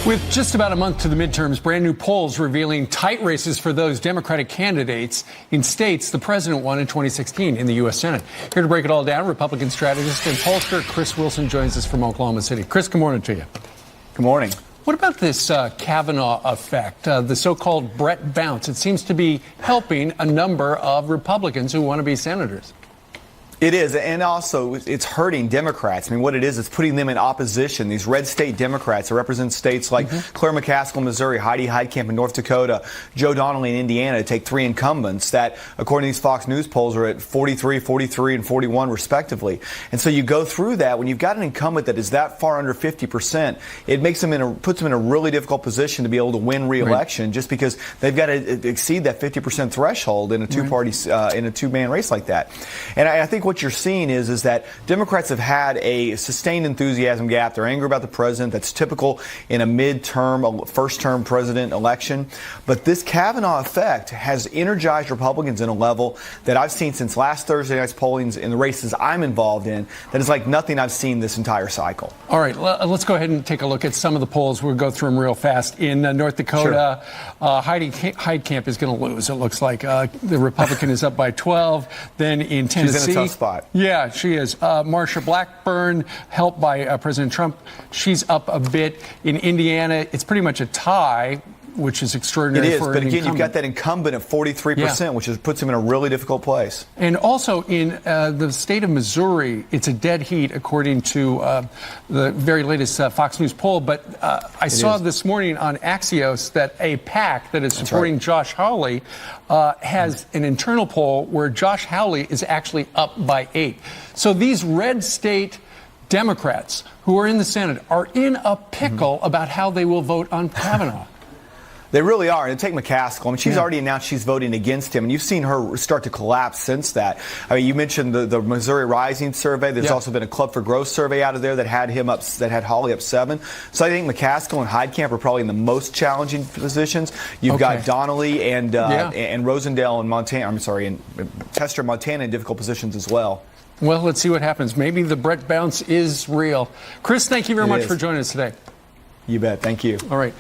With just about a month to the midterms, brand new polls revealing tight races for those Democratic candidates in states the president won in 2016 in the U.S. Senate. Here to break it all down, Republican strategist and pollster Chris Wilson joins us from Oklahoma City. Chris, good morning to you. Good morning. What about this Kavanaugh effect, the so-called Brett bounce? It seems to be helping a number of Republicans who want to be senators. It is, and also it's hurting Democrats. I mean, what it is putting them in opposition. These red state Democrats that represent states like Claire McCaskill in Missouri, Heidi Heitkamp in North Dakota, Joe Donnelly in Indiana, to take three incumbents that, according to these Fox News polls, are at 43, 43, and 41 respectively. And so you go through that. When you've got an incumbent that is that far under 50%, it makes them puts them in a really difficult position to be able to win re-election, just because they've got to exceed that 50% threshold in a two-party in a two-man race like that. And I think what you're seeing is that Democrats have had a sustained enthusiasm gap. They're angry about the president. That's typical in a midterm, first-term president election. But this Kavanaugh effect has energized Republicans in a level that I've seen since last Thursday night's polling in the races I'm involved in. That is like nothing I've seen this entire cycle. All right, let's go ahead and take a look at some of the polls. We'll go through them real fast. In North Dakota, Heidi Heitkamp is going to lose, it looks like. The Republican is up by 12. Then in Tennessee. She's in a tough spot. Yeah, she is. Marsha Blackburn, helped by President Trump, she's up a bit. In Indiana, it's pretty much a tie, which is extraordinary. It is, for but an again, incumbent. you've got that incumbent at 43%, which puts him in a really difficult place. And also in the state of Missouri, it's a dead heat, according to the very latest Fox News poll. But I saw this morning on Axios that a PAC that is supporting Josh Hawley has an internal poll where Josh Hawley is actually up by 8. So these red state Democrats who are in the Senate are in a pickle about how they will vote on Kavanaugh. They really are. And take McCaskill. I mean, she's already announced she's voting against him, and you've seen her start to collapse since that. I mean, you mentioned the Missouri Rising survey. There's also been a Club for Growth survey out of there that had him up, that had Hawley up 7. So I think McCaskill and Heitkamp are probably in the most challenging positions. You've got Donnelly and Rosendale in Montana. I'm sorry, and Tester, Montana, in difficult positions as well. Well, let's see what happens. Maybe the Brett bounce is real. Chris, thank you very much for joining us today. You bet. Thank you. All right.